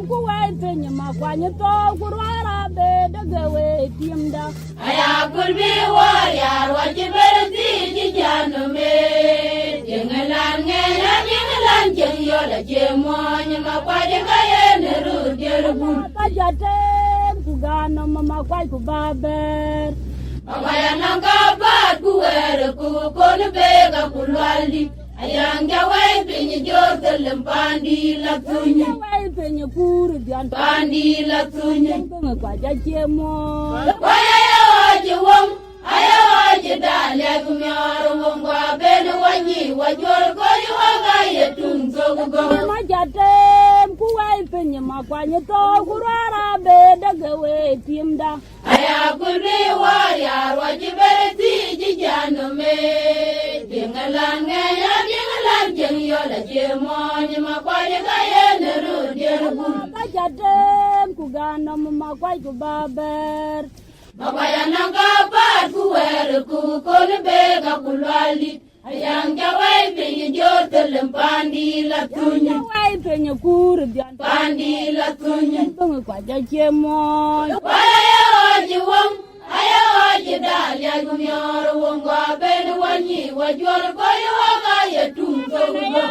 ku wai penye makwanye to kurwara be daga we timda aya kulbi warrior wajiberti jijano me jengalan ngela jengalan jeng yola jemonya makwaje kayene ruderbu kajate kugano mama kwai ku baber Mabaya nangabat kuwer ku kon bega kulwali ayanga wai penye jortel pandi la tunya wai penye kuru dian pandi la tunya penye kajaje mo waya waje wong aya waje dalya kumyaro wongwa ben wanyi wajor ko yoga yetun zogo majate ku wai penye makwanye to kurwara be daga we timda aya kulbi warrior wajiberti jijano me jengalan ngaya jengalan jeng yola jemonya makwaje kayene ruderbu kajate kugano mama kwai ku baber Mabaya nangabat kuwer ku kon bega kulwali ayanga wai penye jortel pandi la tunya wai penye kuru dian pandi la tunya penye kajaje mo waya waje wong aya waje dalya kumyoro wongwa ben wanyi wajor ko yoga yetum zogo